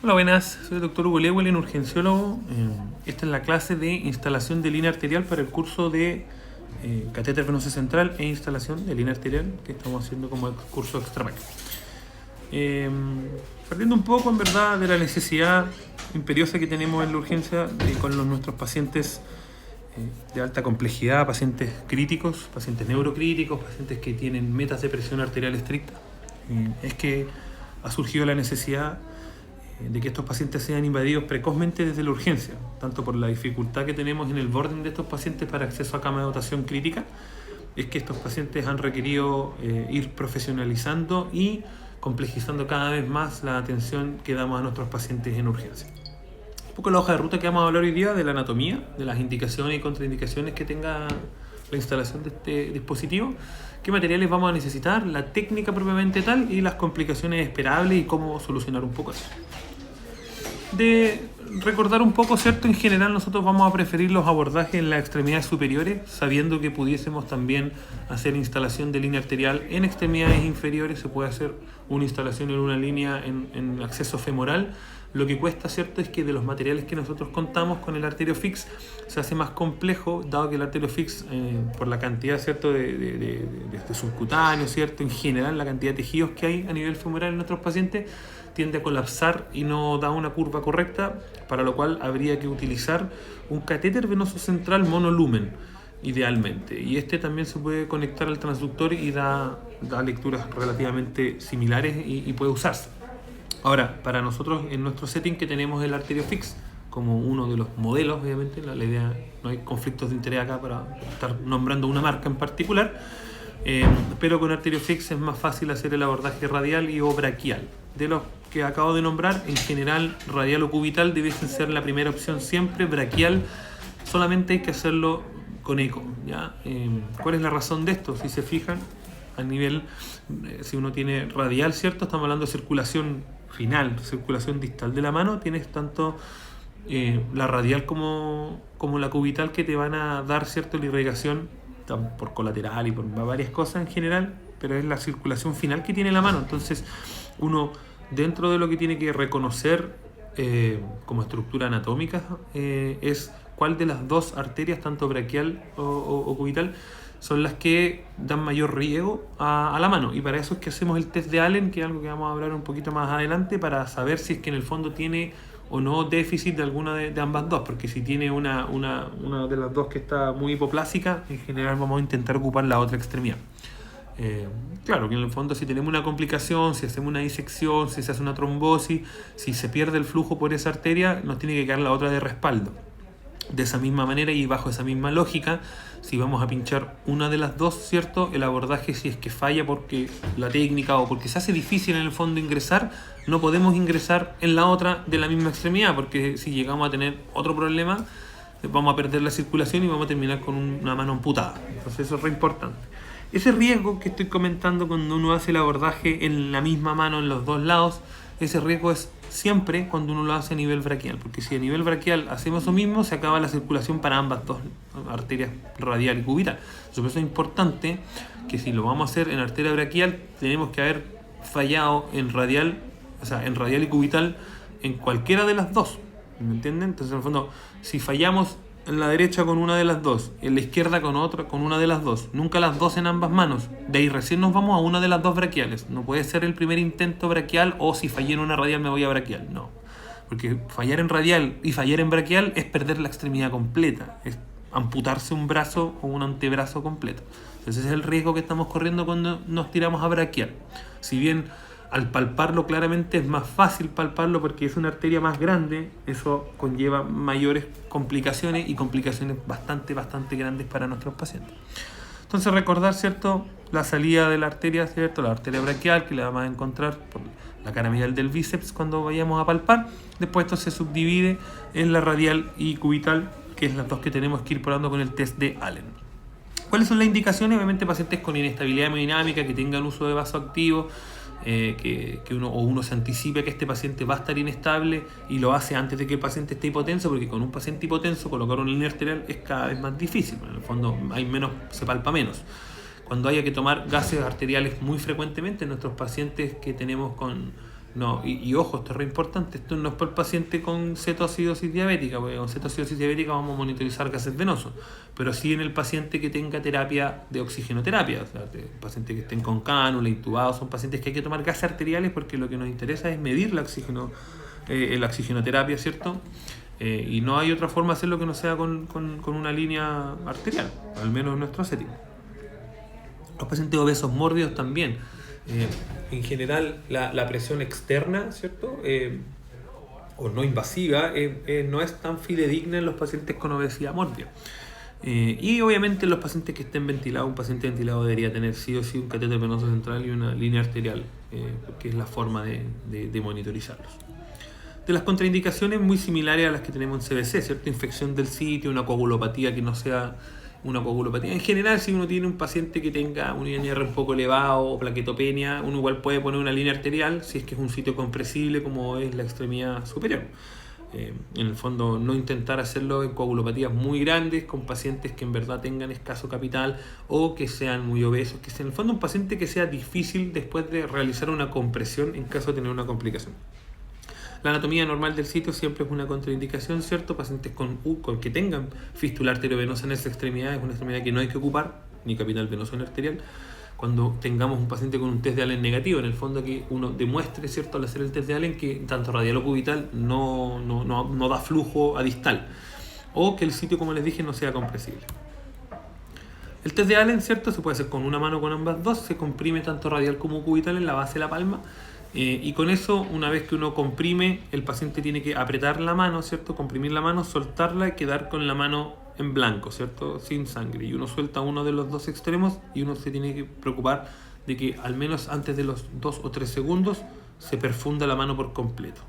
Hola, buenas. Soy el doctor Hugo Lewelyn, urgenciólogo. Esta es la clase de instalación de línea arterial para el curso de catéter venoso central e instalación de línea arterial que estamos haciendo como curso extra pack. Partiendo un poco, en verdad, de la necesidad imperiosa que tenemos en la urgencia con nuestros pacientes de alta complejidad, pacientes críticos, pacientes neurocríticos, pacientes que tienen metas de presión arterial estricta. Es que ha surgido la necesidad de que estos pacientes sean invadidos precozmente desde la urgencia, tanto por la dificultad que tenemos en el boarding de estos pacientes para acceso a cama de dotación crítica, es que estos pacientes han requerido ir profesionalizando y complejizando cada vez más la atención que damos a nuestros pacientes en urgencia. Un poco la hoja de ruta que vamos a hablar hoy día de la anatomía, de las indicaciones y contraindicaciones que tenga la instalación de este dispositivo, qué materiales vamos a necesitar, la técnica propiamente tal y las complicaciones esperables y cómo solucionar un poco eso. De recordar un poco, ¿cierto? En general nosotros vamos a preferir los abordajes en las extremidades superiores, sabiendo que pudiésemos también hacer instalación de línea arterial en extremidades inferiores. Se puede hacer una instalación en una línea en acceso femoral. Lo que cuesta, ¿cierto?, es que de los materiales que nosotros contamos con el ArterioFix se hace más complejo, dado que el ArterioFix, por la cantidad, ¿cierto?, de subcutáneo, ¿cierto?, en general la cantidad de tejidos que hay a nivel femoral en nuestros pacientes, tiende a colapsar y no da una curva correcta, para lo cual habría que utilizar un catéter venoso central monolumen, idealmente. Y este también se puede conectar al transductor y da lecturas relativamente similares y puede usarse. Ahora, para nosotros, en nuestro setting que tenemos el ArterioFix como uno de los modelos, obviamente, la idea, no hay conflictos de interés acá para estar nombrando una marca en particular, pero con ArterioFix es más fácil hacer el abordaje radial y o braquial. De los que acabo de nombrar, en general, radial o cubital debiesen ser la primera opción siempre. Braquial solamente hay que hacerlo con eco, ¿ya? ¿Cuál es la razón de esto? Si se fijan, a nivel, si uno tiene radial, ¿cierto?, estamos hablando de circulación final, circulación distal de la mano, tienes tanto la radial como la cubital que te van a dar, ¿cierto?, la irrigación por colateral y por varias cosas en general, pero es la circulación final que tiene la mano. Entonces uno, dentro de lo que tiene que reconocer como estructura anatómica, es cuál de las dos arterias, tanto braquial o cubital, son las que dan mayor riego a la mano. Y para eso es que hacemos el test de Allen, que es algo que vamos a hablar un poquito más adelante, para saber si es que en el fondo tiene o no déficit de alguna de ambas dos, porque si tiene una de las dos que está muy hipoplásica, en general vamos a intentar ocupar la otra extremidad. Claro que en el fondo, si tenemos una complicación, si hacemos una disección, si se hace una trombosis, si se pierde el flujo por esa arteria, nos tiene que quedar la otra de respaldo. De esa misma manera y bajo esa misma lógica, si vamos a pinchar una de las dos, ¿cierto?, el abordaje, si es que falla porque la técnica o porque se hace difícil en el fondo ingresar, no podemos ingresar en la otra de la misma extremidad, porque si llegamos a tener otro problema, vamos a perder la circulación y vamos a terminar con una mano amputada. Entonces eso es re importante. Ese riesgo que estoy comentando cuando uno hace el abordaje en la misma mano en los dos lados, ese riesgo es siempre cuando uno lo hace a nivel braquial, porque si a nivel braquial hacemos lo mismo, se acaba la circulación para ambas dos arterias, radial y cubital. Por eso es importante que si lo vamos a hacer en arteria braquial, tenemos que haber fallado en radial, o sea, en radial y cubital en cualquiera de las dos, ¿me entienden? Entonces, en el fondo, si fallamos en la derecha con una de las dos, en la izquierda con otra, con una de las dos, nunca las dos en ambas manos, de ahí recién nos vamos a una de las dos braquiales. No puede ser el primer intento braquial o si fallé en una radial me voy a braquial, no, porque fallar en radial y fallar en braquial es perder la extremidad completa, es amputarse un brazo o un antebrazo completo. Entonces ese es el riesgo que estamos corriendo cuando nos tiramos a braquial. Si bien al palparlo claramente es más fácil palparlo porque es una arteria más grande, eso conlleva mayores complicaciones y complicaciones bastante grandes para nuestros pacientes. Entonces recordar, ¿cierto?, la salida de la arteria, ¿cierto?, la arteria braquial, que la vamos a encontrar por la cara medial del bíceps cuando vayamos a palpar. Después esto se subdivide en la radial y cubital, que es las dos que tenemos que ir probando con el test de Allen. ¿Cuáles son las indicaciones? Obviamente pacientes con inestabilidad hemodinámica, que tengan uso de vasoactivo, que uno se anticipe que este paciente va a estar inestable y lo hace antes de que el paciente esté hipotenso, porque con un paciente hipotenso colocar una línea arterial es cada vez más difícil. En el fondo hay menos, se palpa menos. Cuando haya que tomar gases arteriales muy frecuentemente, nuestros pacientes que tenemos con No, y ojo, esto es re importante, esto no es para el paciente con cetoacidosis diabética, porque con cetoacidosis diabética vamos a monitorizar gases venosos, pero sí en el paciente que tenga terapia de oxigenoterapia, o sea, pacientes que estén con cánula, intubados, son pacientes que hay que tomar gases arteriales porque lo que nos interesa es medir la oxigenoterapia, ¿cierto? Y no hay otra forma de hacerlo que no sea con una línea arterial, al menos en nuestro setting. Los pacientes obesos mórbidos también. En general, la presión externa, ¿cierto? O no invasiva, no es tan fidedigna en los pacientes con obesidad mórbida. Y obviamente en los pacientes que estén ventilados, un paciente ventilado debería tener sí o sí un catéter venoso central y una línea arterial, que es la forma de monitorizarlos. De las contraindicaciones muy similares a las que tenemos en CBC, ¿cierto? Infección del sitio, una coagulopatía que no sea una coagulopatía. En general, si uno tiene un paciente que tenga un INR un poco elevado o plaquetopenia, uno igual puede poner una línea arterial si es que es un sitio compresible como es la extremidad superior. En el fondo, no intentar hacerlo en coagulopatías muy grandes con pacientes que en verdad tengan escaso capital o que sean muy obesos, que sea en el fondo un paciente que sea difícil después de realizar una compresión en caso de tener una complicación. La anatomía normal del sitio siempre es una contraindicación, ¿cierto? Pacientes con que tengan fístula arteriovenosa en esa extremidad, es una extremidad que no hay que ocupar, ni capital venoso ni arterial. Cuando tengamos un paciente con un test de Allen negativo, en el fondo que uno demuestre, ¿cierto?, al hacer el test de Allen que tanto radial o cubital no da flujo a distal, o que el sitio, como les dije, no sea compresible. El test de Allen, ¿cierto?, se puede hacer con una mano o con ambas dos, se comprime tanto radial como cubital en la base de la palma. Y con eso, una vez que uno comprime, el paciente tiene que apretar la mano, ¿cierto? Comprimir la mano, soltarla y quedar con la mano en blanco, ¿cierto? Sin sangre. Y uno suelta uno de los dos extremos y uno se tiene que preocupar de que al menos antes de los 2 o 3 segundos se perfunda la mano por completo.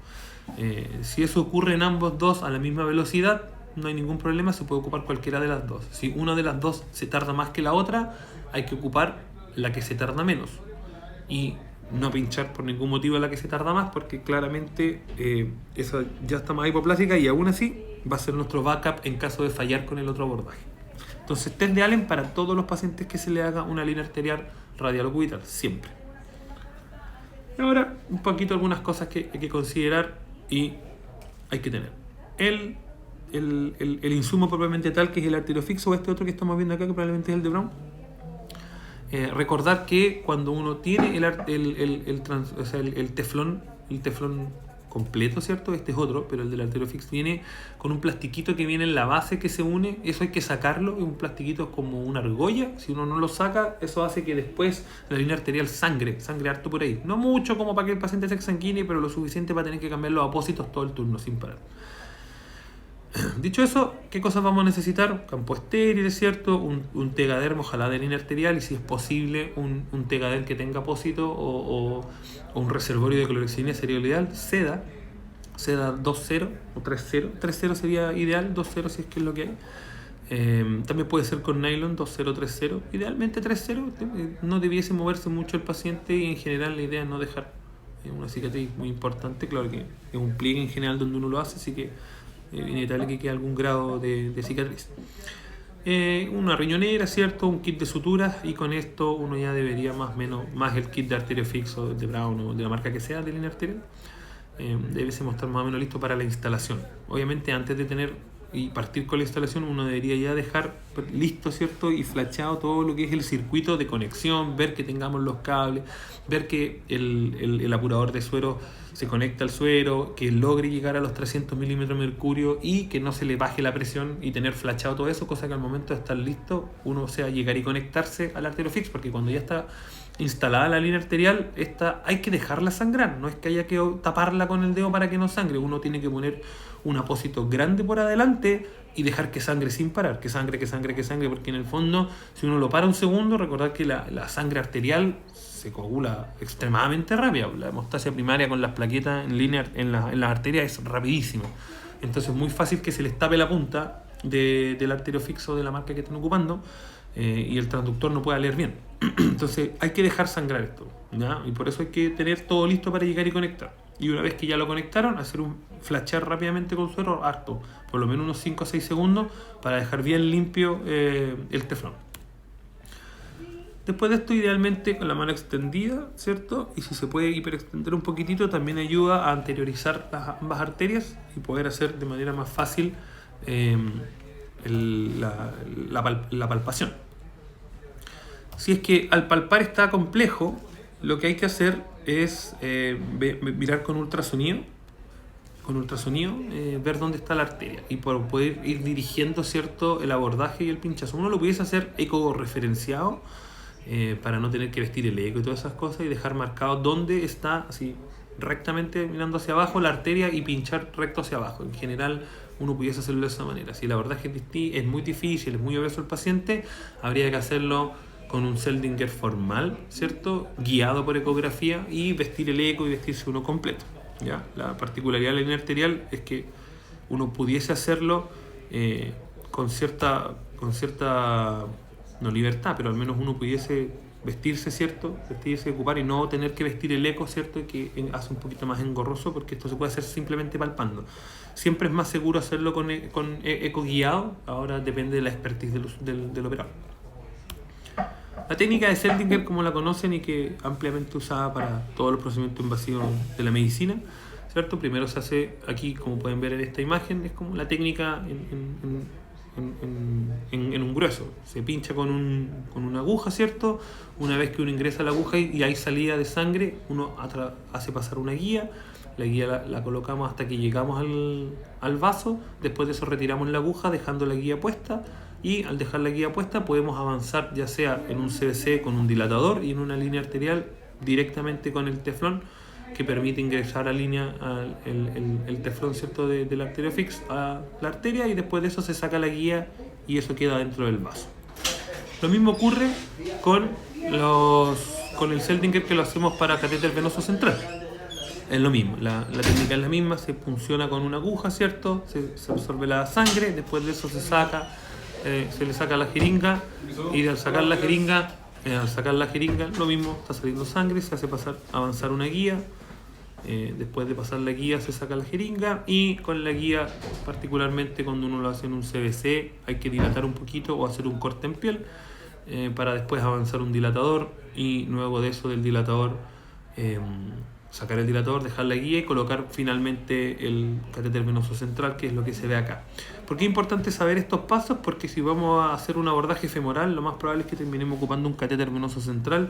Si eso ocurre en ambos dos a la misma velocidad, no hay ningún problema, se puede ocupar cualquiera de las dos. Si una de las dos se tarda más que la otra, hay que ocupar la que se tarda menos. Y no pinchar por ningún motivo a la que se tarda más, porque claramente esa ya está más hipoplásica y aún así va a ser nuestro backup en caso de fallar con el otro abordaje. Entonces, test de Allen para todos los pacientes que se le haga una línea arterial radial o cubital, siempre. Y ahora, un poquito algunas cosas que hay que considerar y hay que tener. El insumo propiamente tal, que es el arteriofix, o este otro que estamos viendo acá, que probablemente es el de Brown. Recordar que cuando uno tiene el teflón completo, ¿cierto? Este es otro, pero el del arteriofix viene con un plastiquito que viene en la base que se une. Eso hay que sacarlo, es un plastiquito como una argolla. Si uno no lo saca, eso hace que después la línea arterial sangre harto por ahí. No mucho como para que el paciente se exsanguine, pero lo suficiente para tener que cambiar los apósitos todo el turno sin parar. Dicho eso, ¿qué cosas vamos a necesitar? Campo estéril, ¿cierto? Un tegadermo, ojalá de línea arterial, y si es posible, un tegader que tenga apósito o un reservorio de clorexidina sería lo ideal. Seda 2.0 o 3.0. 3.0 sería ideal, 2.0 si es que es lo que hay. También puede ser con nylon 2.0, 3.0. Idealmente 3.0, no debiese moverse mucho el paciente y en general la idea es no dejar una cicatriz muy importante. Claro que es un pliegue en general donde uno lo hace, así que inevitable que quede algún grado de cicatriz. Una riñonera, ¿cierto? Un kit de suturas, y con esto uno ya debería más el kit de arteriofix o de Brown o de la marca que sea de línea arterial, debemos estar más o menos listo para la instalación. Obviamente antes de tener y partir con la instalación, uno debería ya dejar listo, ¿cierto? Y flashado todo lo que es el circuito de conexión, ver que tengamos los cables, ver que el apurador de suero se conecta al suero, que logre llegar a los 300 milímetros de mercurio y que no se le baje la presión, y tener flashado todo eso, cosa que al momento de estar listo, uno llegar y conectarse al arteriofix, porque cuando ya está instalada la línea arterial, hay que dejarla sangrar, no es que haya que taparla con el dedo para que no sangre, uno tiene que poner un apósito grande por adelante y dejar que sangre sin parar, que sangre, porque en el fondo, si uno lo para un segundo, recordad que la sangre arterial se coagula extremadamente rápido. La hemostasia primaria con las plaquetas en las arterias es rapidísimo, entonces es muy fácil que se les tape la punta del arteriofix de la marca que estén ocupando, y el transductor no pueda leer bien. Entonces hay que dejar sangrar esto, ¿ya? Y por eso hay que tener todo listo para llegar y conectar. Y una vez que ya lo conectaron, hacer un flashar rápidamente con suero harto, por lo menos unos 5 o 6 segundos, para dejar bien limpio el teflón. Después de esto, idealmente con la mano extendida, ¿cierto? Y si se puede hiperextender un poquitito, también ayuda a anteriorizar ambas arterias y poder hacer de manera más fácil la palpación. Si es que al palpar está complejo, lo que hay que hacer es mirar con ultrasonido, ver dónde está la arteria y por poder ir dirigiendo, ¿cierto?, el abordaje y el pinchazo. Uno lo pudiese hacer eco-referenciado para no tener que vestir el eco y todas esas cosas y dejar marcado dónde está, así rectamente mirando hacia abajo la arteria y pinchar recto hacia abajo. En general uno pudiese hacerlo de esa manera. Si el abordaje es muy difícil, es muy obeso el paciente, habría que hacerlo con un Seldinger formal, ¿cierto?, guiado por ecografía y vestir el eco y vestirse uno completo, ¿ya? La particularidad de la línea arterial es que uno pudiese hacerlo con cierta no libertad, pero al menos uno pudiese vestirse, ¿cierto?, vestirse, ocupar y no tener que vestir el eco, ¿cierto?, que hace un poquito más engorroso, porque esto se puede hacer simplemente palpando. Siempre es más seguro hacerlo con eco guiado, ahora depende de la expertise del operador. La técnica de Seldinger, como la conocen y que ampliamente usada para todos los procedimientos invasivos de la medicina, ¿cierto? Primero se hace aquí, como pueden ver en esta imagen, es como la técnica en un grueso. Se pincha con una aguja, ¿cierto? Una vez que uno ingresa la aguja y hay salida de sangre, uno hace pasar una guía. La guía la colocamos hasta que llegamos al vaso. Después de eso retiramos la aguja dejando la guía puesta. Y al dejar la guía puesta podemos avanzar ya sea en un CBC con un dilatador y en una línea arterial directamente con el teflón, que permite ingresar a línea el teflón, ¿cierto?, del arteriofix a la arteria, y después de eso se saca la guía y eso queda dentro del vaso. Lo mismo ocurre con el Seldinger, que lo hacemos para catéter venoso central. Es lo mismo, la técnica es la misma, se funciona con una aguja, ¿cierto? Se absorbe la sangre, después de eso se le saca la jeringa, y al sacar la jeringa, lo mismo, está saliendo sangre, se hace avanzar una guía. Después de pasar la guía se saca la jeringa, y con la guía, particularmente cuando uno lo hace en un CBC, hay que dilatar un poquito o hacer un corte en piel para después avanzar un dilatador, y luego de eso del dilatador sacar el dilatador, dejar la guía y colocar finalmente el catéter venoso central, que es lo que se ve acá. ¿Por qué es importante saber estos pasos? Porque si vamos a hacer un abordaje femoral, lo más probable es que terminemos ocupando un catéter venoso central.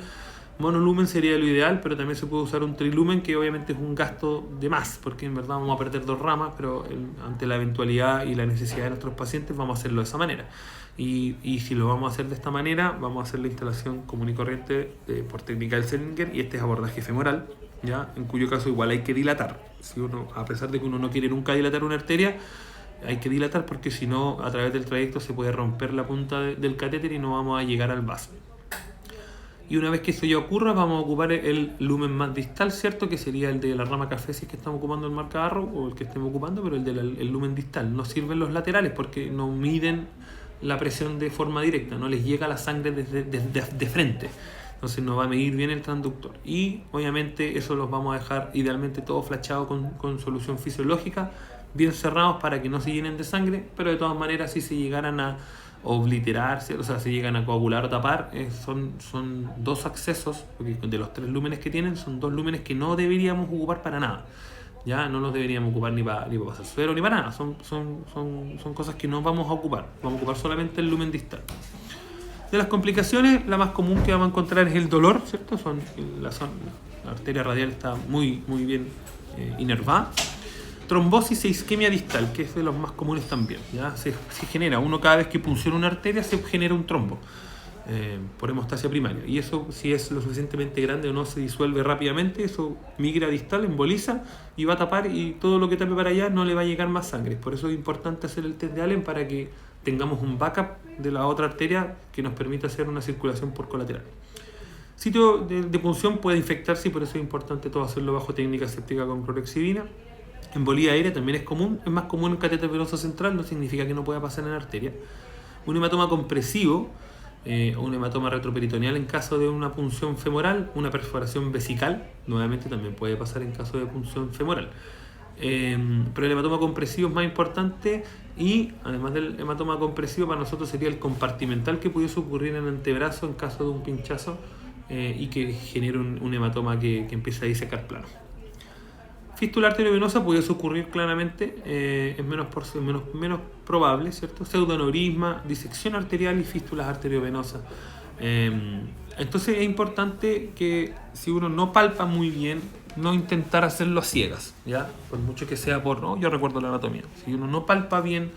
Monolumen sería lo ideal, pero también se puede usar un trilumen, que obviamente es un gasto de más, porque en verdad vamos a perder dos ramas, pero ante la eventualidad y la necesidad de nuestros pacientes vamos a hacerlo de esa manera. Y si lo vamos a hacer de esta manera, vamos a hacer la instalación común y corriente por técnica del Seldinger, y este es abordaje femoral, ¿ya? En cuyo caso igual hay que dilatar. Si uno, a pesar de que uno no quiere nunca dilatar una arteria, hay que dilatar, porque si no, a través del trayecto se puede romper la punta del catéter y no vamos a llegar al vaso. Y una vez que eso ya ocurra, vamos a ocupar el lumen más distal, ¿cierto?, que sería el de la rama café, si es que estamos ocupando el marcabarro, o el que estemos ocupando, pero el lumen distal. No sirven los laterales porque no miden la presión de forma directa, no les llega la sangre de frente, entonces no va a medir bien el transductor. Y obviamente eso los vamos a dejar idealmente todo flachado con solución fisiológica, bien cerrados para que no se llenen de sangre, pero de todas maneras, si se llegaran a obliterarse, o sea, se llegan a coagular o tapar, son dos accesos, porque de los 3 lúmenes que tienen, son 2 lúmenes que no deberíamos ocupar para nada. Ya no los deberíamos ocupar ni para pasar suero ni para nada, son cosas que no vamos a ocupar, vamos a ocupar solamente el lumen distal. De las complicaciones, la más común que vamos a encontrar es el dolor, ¿cierto? La arteria radial está muy bien inervada. Trombosis e isquemia distal, que es de los más comunes también, ¿ya? Se genera, cada vez que punciona una arteria se genera un trombo por hemostasia primaria, y eso, si es lo suficientemente grande o no se disuelve rápidamente, eso migra a distal, emboliza y va a tapar, y todo lo que tape para allá no le va a llegar más sangre. Por eso es importante hacer el test de Allen, para que tengamos un backup de la otra arteria que nos permita hacer una circulación por colateral. Sitio de punción puede infectarse, y por eso es importante todo hacerlo bajo técnica séptica con clorhexidina. Embolía aérea también es común, es más común en catéter venoso central, no significa que no pueda pasar en arteria. Un hematoma compresivo o un hematoma retroperitoneal en caso de una punción femoral, una perforación vesical, nuevamente también puede pasar en caso de punción femoral. pero el hematoma compresivo es más importante, y además del hematoma compresivo para nosotros sería el compartimental que pudiese ocurrir en el antebrazo en caso de un pinchazo y que genere un hematoma que empiece a disecar plano. Fístula arteriovenosa pudiese ocurrir claramente, es menos probable, ¿cierto? Pseudoaneurisma, disección arterial y fístulas arteriovenosas. Entonces es importante que si uno no palpa muy bien, no intentar hacerlo a ciegas, ¿ya? Por mucho que sea no, yo recuerdo la anatomía. Si uno no palpa bien,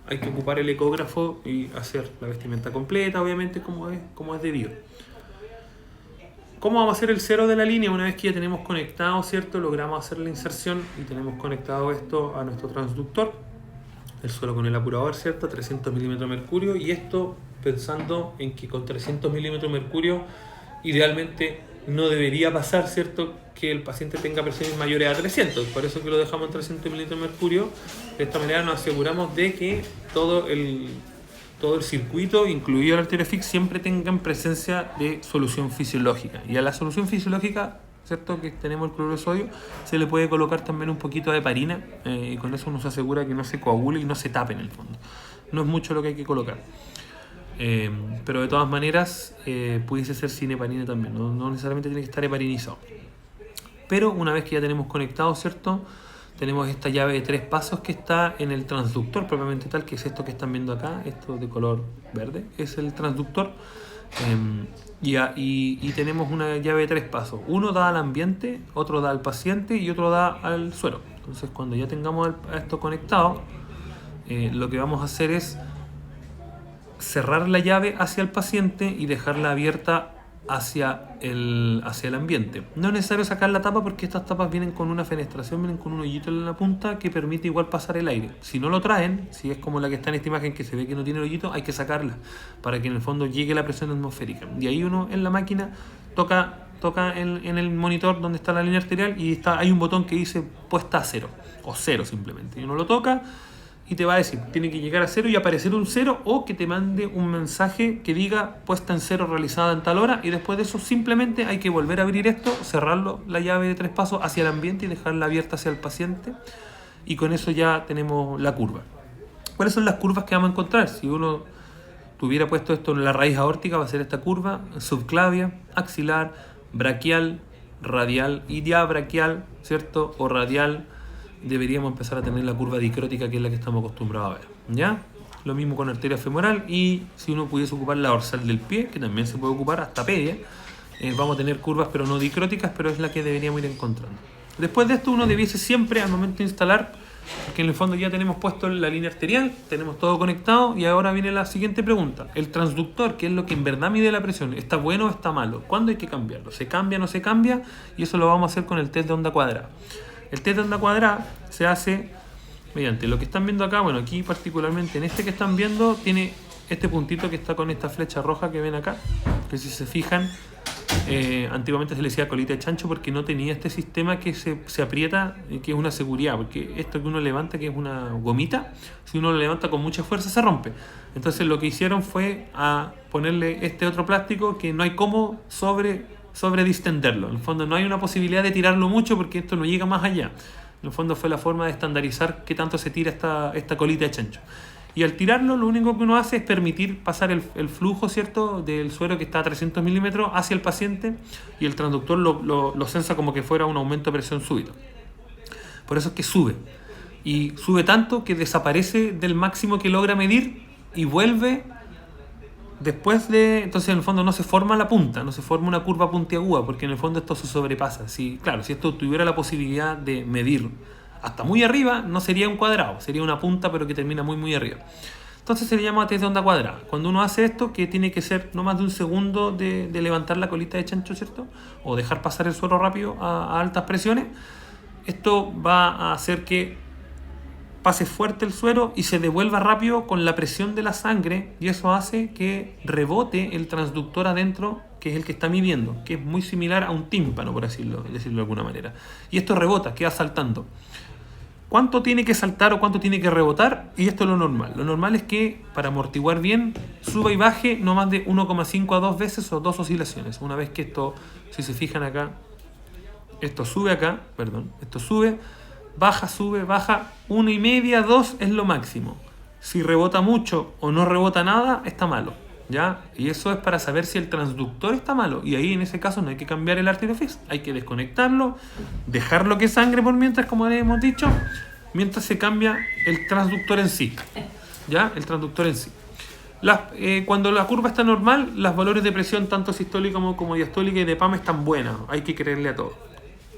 hay que ocupar el ecógrafo y hacer la vestimenta completa, obviamente, como es debido. ¿Cómo vamos a hacer el cero de la línea? Una vez que ya tenemos conectado, ¿cierto? Logramos hacer la inserción y tenemos conectado esto a nuestro transductor, el suelo con el apurador, ¿cierto? 300 milímetros de mercurio, y esto pensando en que con 300 milímetros de mercurio idealmente no debería pasar, ¿cierto?, que el paciente tenga presiones mayores a 300, por eso que lo dejamos en 300 milímetros de mercurio. De esta manera nos aseguramos de que todo el circuito, incluido el arteriofix, siempre tengan presencia de solución fisiológica. Y a la solución fisiológica, ¿cierto?, que tenemos el cloruro de sodio, se le puede colocar también un poquito de heparina, y con eso nos asegura que no se coagule y no se tape en el fondo. No es mucho lo que hay que colocar. Pero de todas maneras pudiese ser sin heparina también, no necesariamente tiene que estar heparinizado. Pero una vez que ya tenemos conectado, ¿cierto?, tenemos esta llave de 3 pasos que está en el transductor propiamente tal, que es esto que están viendo acá, esto de color verde, es el transductor. Y tenemos una llave de 3 pasos. Uno da al ambiente, otro da al paciente y otro da al suero. Entonces cuando ya tengamos esto conectado, lo que vamos a hacer es cerrar la llave hacia el paciente y dejarla abierta hacia el ambiente. No es necesario sacar la tapa porque estas tapas vienen con una fenestración, vienen con un hoyito en la punta que permite igual pasar el aire. Si no lo traen, si es como la que está en esta imagen que se ve que no tiene el hoyito, hay que sacarla para que en el fondo llegue la presión atmosférica. Y ahí uno en la máquina toca en el monitor donde está la línea arterial y hay un botón que dice puesta a 0 o 0 simplemente. Y uno lo toca y te va a decir, tiene que llegar a 0 y aparecer un 0, o que te mande un mensaje que diga puesta en 0 realizada en tal hora, y después de eso simplemente hay que volver a abrir esto, cerrarlo, la llave de 3 pasos hacia el ambiente y dejarla abierta hacia el paciente, y con eso ya tenemos la curva. ¿Cuáles son las curvas que vamos a encontrar? Si uno tuviera puesto esto en la raíz aórtica, va a ser esta curva subclavia, axilar, braquial, radial y diabraquial, ¿cierto? O radial. Deberíamos empezar a tener la curva dicrótica, que es la que estamos acostumbrados a ver, ¿ya? Lo mismo con arteria femoral, y si uno pudiese ocupar la dorsal del pie, que también se puede ocupar hasta pedia, vamos a tener curvas pero no dicróticas, pero es la que deberíamos ir encontrando. Después de esto uno debiese siempre, al momento de instalar, porque en el fondo ya tenemos puesto la línea arterial, tenemos todo conectado, y ahora viene la siguiente pregunta. El transductor, que es lo que en verdad mide la presión, ¿está bueno o está malo? ¿Cuándo hay que cambiarlo? ¿Se cambia o no se cambia? Y eso lo vamos a hacer con el test de onda cuadrada. El test de onda cuadrada se hace mediante lo que están viendo acá. Bueno, aquí particularmente en este que están viendo tiene este puntito que está con esta flecha roja que ven acá, que si se fijan, antiguamente se le decía colita de chancho porque no tenía este sistema que se aprieta, que es una seguridad, porque esto que uno levanta, que es una gomita, si uno lo levanta con mucha fuerza se rompe. Entonces lo que hicieron fue a ponerle este otro plástico que no hay cómo sobre distenderlo. En el fondo no hay una posibilidad de tirarlo mucho porque esto no llega más allá. En el fondo fue la forma de estandarizar qué tanto se tira esta colita de chancho. Y al tirarlo, lo único que uno hace es permitir pasar el flujo, ¿cierto?, del suero que está a 300 milímetros hacia el paciente, y el transductor lo sensa como que fuera un aumento de presión súbito. Por eso es que sube. Y sube tanto que desaparece del máximo que logra medir y vuelve. Entonces en el fondo no se forma la punta, no se forma una curva puntiaguda, porque en el fondo esto se sobrepasa. Claro, si esto tuviera la posibilidad de medir hasta muy arriba, no sería un cuadrado, sería una punta pero que termina muy muy arriba. Entonces se le llama test de onda cuadrada. Cuando uno hace esto, que tiene que ser no más de un segundo de levantar la colita de chancho, ¿cierto?, o dejar pasar el suero rápido a altas presiones, esto va a hacer que pase fuerte el suero y se devuelva rápido con la presión de la sangre, y eso hace que rebote el transductor adentro, que es el que está midiendo, que es muy similar a un tímpano, por decirlo de alguna manera. Y esto rebota, queda saltando. ¿Cuánto tiene que saltar o cuánto tiene que rebotar? Y esto es lo normal. Lo normal es que, para amortiguar bien, suba y baje no más de 1,5 a 2 veces o 2 oscilaciones. Una vez que esto, si se fijan acá, esto sube, baja, sube, baja, 1,5, 2 es lo máximo. Si rebota mucho o no rebota nada, está malo, ¿ya? Y eso es para saber si el transductor está malo. Y ahí en ese caso no hay que cambiar el Artifice, hay que desconectarlo, dejarlo que sangre por mientras, como les hemos dicho, mientras se cambia el transductor en sí, ¿ya? El transductor en sí. Cuando la curva está normal, los valores de presión tanto sistólica como diastólica y de PAM están buenas, hay que creerle a todo.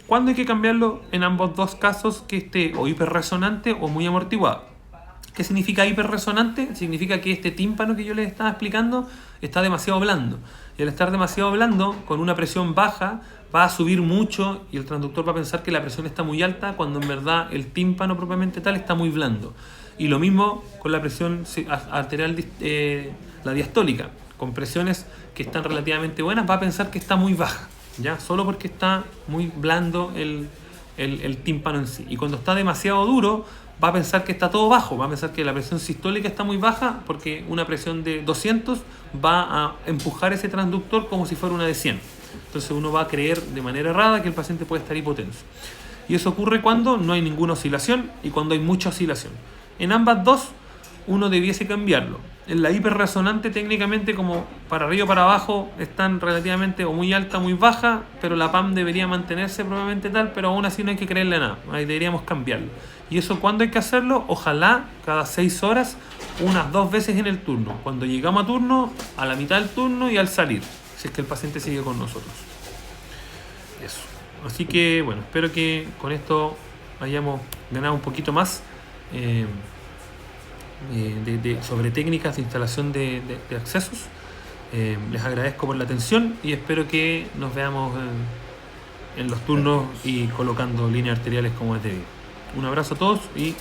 ¿Cuándo hay que cambiarlo? En ambos dos casos que esté o hiperresonante o muy amortiguado. ¿Qué significa hiperresonante? Significa que este tímpano que yo les estaba explicando está demasiado blando. Y al estar demasiado blando, con una presión baja, va a subir mucho y el transductor va a pensar que la presión está muy alta cuando en verdad el tímpano propiamente tal está muy blando. Y lo mismo con la presión arterial, la diastólica. Con presiones que están relativamente buenas, va a pensar que está muy baja, ¿ya? Solo porque está muy blando el tímpano en sí. Y cuando está demasiado duro, va a pensar que está todo bajo, va a pensar que la presión sistólica está muy baja porque una presión de 200 va a empujar ese transductor como si fuera una de 100. Entonces uno va a creer de manera errada que el paciente puede estar hipotenso. Y eso ocurre cuando no hay ninguna oscilación y cuando hay mucha oscilación. En ambas dos, uno debiese cambiarlo. En la hiperresonante, técnicamente, como para arriba o para abajo, están relativamente o muy alta o muy baja, pero la PAM debería mantenerse probablemente tal, pero aún así no hay que creerle a nada. Ahí deberíamos cambiarlo. ¿Y eso cuándo hay que hacerlo? Ojalá cada 6 horas, unas 2 veces en el turno. Cuando llegamos a turno, a la mitad del turno y al salir, si es que el paciente sigue con nosotros. Eso. Así que, bueno, espero que con esto hayamos ganado un poquito más sobre técnicas de instalación de accesos. Les agradezco por la atención y espero que nos veamos en los turnos y colocando líneas arteriales como es debido. Un abrazo a todos y